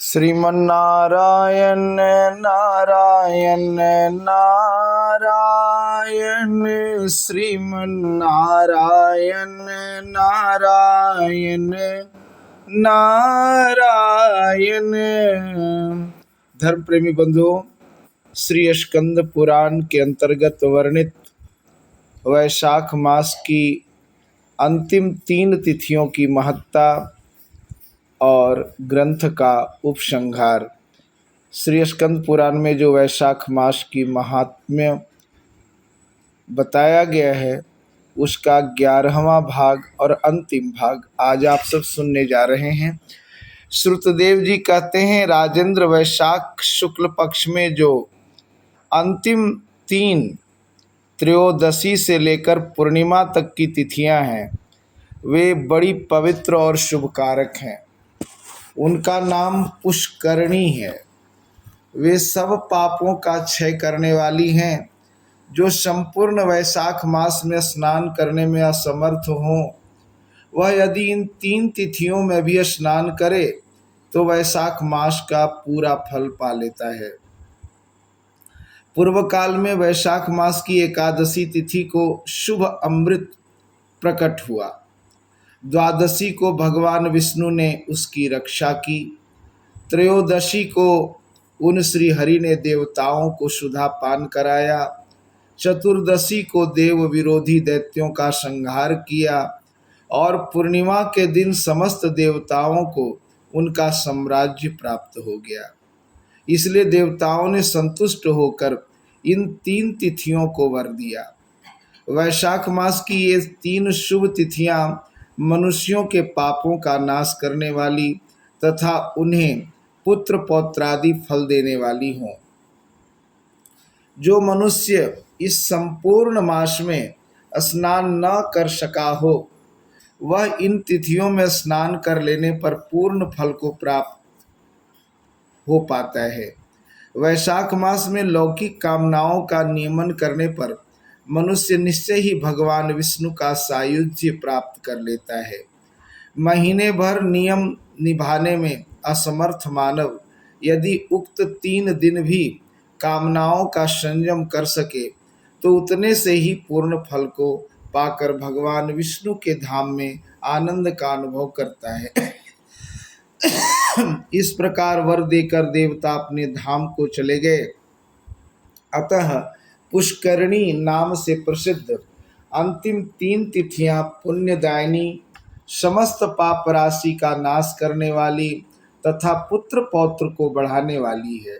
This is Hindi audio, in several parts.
श्रीमन्नारायण नारायण नारायण श्रीमन्नारायण नारायण नारायण। धर्म प्रेमी बंधुओं, श्री स्कंद पुराण के अंतर्गत वर्णित वैशाख मास की अंतिम 3 तिथियों की महत्ता और ग्रंथ का उपसंहार। श्री स्कंद पुराण में जो वैशाख मास की महात्म्य बताया गया है उसका 11वां भाग और अंतिम भाग आज आप सब सुनने जा रहे हैं। श्रुतदेव जी कहते हैं, राजेंद्र, वैशाख शुक्ल पक्ष में जो अंतिम 3 त्रयोदशी से लेकर पूर्णिमा तक की तिथियां हैं वे बड़ी पवित्र और शुभकारक हैं। उनका नाम पुष्करणी है। वे सब पापों का क्षय करने वाली हैं। जो संपूर्ण वैशाख मास में स्नान करने में असमर्थ हों, वह यदि इन 3 तिथियों में भी स्नान करे तो वैशाख मास का पूरा फल पा लेता है। पूर्व काल में वैशाख मास की एकादशी तिथि को शुभ अमृत प्रकट हुआ। द्वादशी को भगवान विष्णु ने उसकी रक्षा की। त्रयोदशी को उन श्री हरि ने देवताओं को सुधा पान कराया। चतुर्दशी को देव विरोधी दैत्यों का संहार किया और पूर्णिमा के दिन समस्त देवताओं को उनका साम्राज्य प्राप्त हो गया। इसलिए देवताओं ने संतुष्ट होकर इन 3 तिथियों को वर दिया। वैशाख मास की ये 3 शुभ तिथियां मनुष्यों के पापों का नाश करने वाली तथा उन्हें पुत्र पौत्रादि फल देने वाली हों। जो मनुष्य इस संपूर्ण मास में स्नान न कर सका हो, वह इन तिथियों में स्नान कर लेने पर पूर्ण फल को प्राप्त हो पाता है। वैशाख मास में लौकिक कामनाओं का नियमन करने पर मनुष्य निश्चय ही भगवान विष्णु का सायुज्य प्राप्त कर लेता है। महीने भर नियम निभाने में असमर्थ मानव यदि उक्त 3 दिन भी कामनाओं का संयम कर सके तो उतने से ही पूर्ण फल को पाकर भगवान विष्णु के धाम में आनंद का अनुभव करता है। इस प्रकार वर देकर देवता अपने धाम को चले गए। अतः पुष्करणी नाम से प्रसिद्ध अंतिम 3 तिथियां पुण्यदायिनी, समस्त पाप राशि का नाश करने वाली तथा पुत्र पौत्र को बढ़ाने वाली है।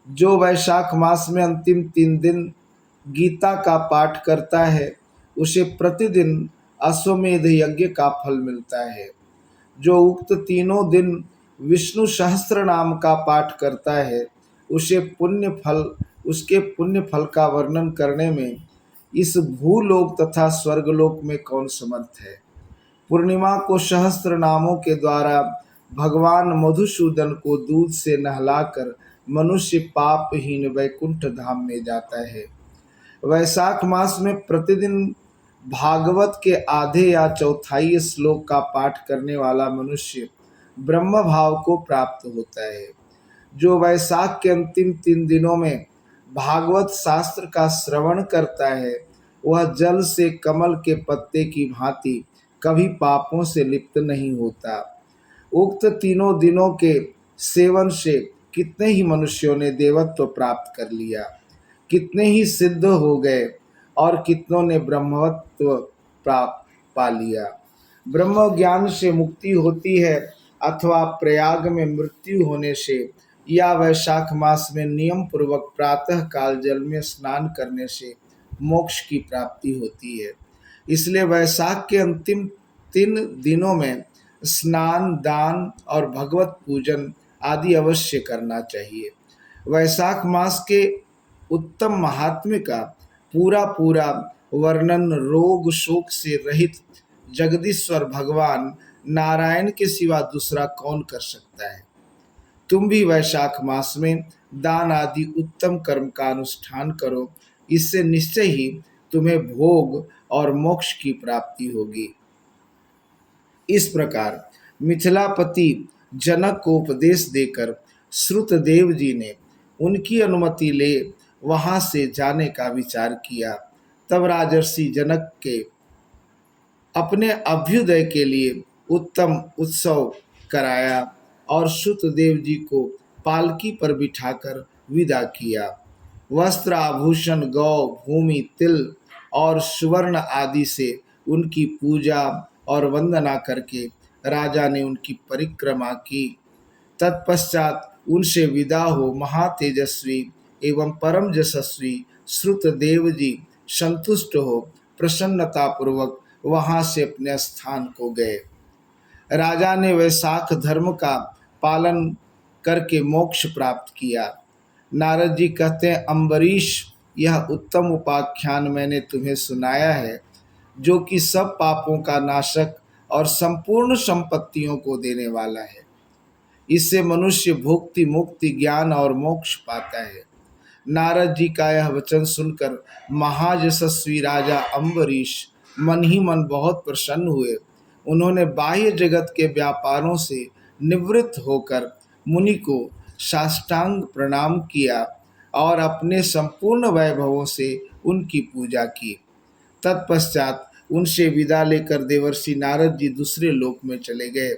जो वैशाख मास में अंतिम 3 दिन गीता का पाठ करता है उसे प्रतिदिन अश्वमेध यज्ञ का फल मिलता है। जो उक्त 3 दिन विष्णु सहस्त्र नाम का पाठ करता है उसके पुण्य फल का वर्णन करने में इस भूलोक तथा स्वर्गलोक में कौन समर्थ है। पूर्णिमा को सहस्त्र नामों के द्वारा भगवान मधुसूदन को दूध से नहलाकर मनुष्य पापहीन वैकुंठ धाम में जाता है। वैशाख मास में प्रतिदिन भागवत के आधे या चौथाई श्लोक का पाठ करने वाला मनुष्य ब्रह्म भाव को प्राप्त होता है। जो वैशाख के अंतिम 3 दिनों में भागवत शास्त्र का श्रवण करता है वह जल से कमल के पत्ते की भांति कभी पापों से लिप्त नहीं होता। उक्त 3 दिनों के सेवन से कितने ही मनुष्यों ने देवत्व प्राप्त कर लिया, कितने ही सिद्ध हो गए और कितनों ने ब्रह्मत्व प्राप्त पा लिया। ब्रह्म ज्ञान से मुक्ति होती है अथवा प्रयाग में मृत्यु होने से या वैशाख मास में नियम पूर्वक प्रातः काल जल में स्नान करने से मोक्ष की प्राप्ति होती है। इसलिए वैशाख के अंतिम 3 दिनों में स्नान, दान और भगवत पूजन आदि अवश्य करना चाहिए। वैशाख मास के उत्तम महात्म्य का पूरा वर्णन रोग शोक से रहित जगदीश्वर भगवान नारायण के सिवा दूसरा कौन कर सकता है। तुम भी वैशाख मास में दान आदि उत्तम कर्म का अनुष्ठान करो, इससे निश्चय ही तुम्हें भोग और मोक्ष की प्राप्ति होगी। इस प्रकार मिथिलापति जनक को उपदेश देकर श्रुतदेव जी ने उनकी अनुमति ले वहां से जाने का विचार किया। तब राजर्षि जनक के अपने अभ्युदय के लिए उत्तम उत्सव कराया और श्रुतदेव जी को पालकी पर बिठाकर विदा किया। वस्त्र आभूषण गौ भूमि तिल और सुवर्ण आदि से उनकी पूजा और वंदना करके राजा ने उनकी परिक्रमा की। तत्पश्चात उनसे विदा हो महातेजस्वी एवं परम यशस्वी श्रुतदेव जी संतुष्ट हो प्रसन्नता पूर्वक वहां से अपने स्थान को गए। राजा ने वैशाख धर्म का पालन करके मोक्ष प्राप्त किया। नारद जी कहते हैं, अम्बरीश, यह उत्तम उपाख्यान मैंने तुम्हें सुनाया है, जो कि सब पापों का नाशक और संपूर्ण संपत्तियों को देने वाला है। इससे मनुष्य भुक्ति मुक्ति ज्ञान और मोक्ष पाता है। नारद जी का यह वचन सुनकर महायशस्वी राजा अम्बरीश मन ही मन बहुत प्रसन्न हुए। उन्होंने बाह्य जगत के व्यापारों से निवृत्त होकर मुनि को साष्टांग प्रणाम किया और अपने संपूर्ण वैभवों से उनकी पूजा की। तत्पश्चात उनसे विदा लेकर देवर्षि नारद जी दूसरे लोक में चले गए,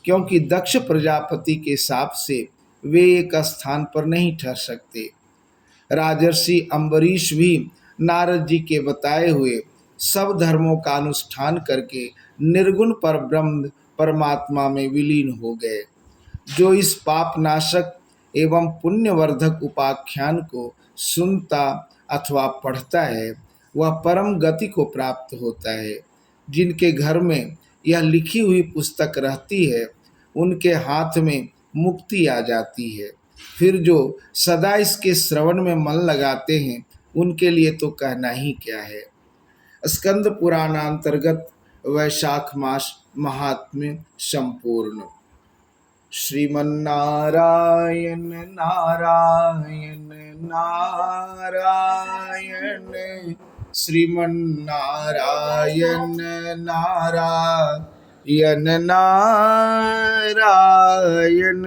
क्योंकि दक्ष प्रजापति के शाप से वे एक स्थान पर नहीं ठहर सकते। राजर्षि अम्बरीश भी नारद जी के बताए हुए सब धर्मों का अनुष्ठान करके निर्गुण पर ब्रह्म परमात्मा में विलीन हो गए। जो इस पाप नाशक एवं पुण्यवर्धक उपाख्यान को सुनता अथवा पढ़ता है, वह परम गति को प्राप्त होता है। जिनके घर में यह लिखी हुई पुस्तक रहती है, उनके हाथ में मुक्ति आ जाती है। फिर जो सदा इसके श्रवण में मन लगाते हैं, उनके लिए तो कहना ही क्या है। स्कंद पुराणांतर्गत वैशाख मास महात्म्य संपूर्ण। श्रीमन्नारायण नारायण नारायण, श्रीमन्नारायण नारायण नारायण।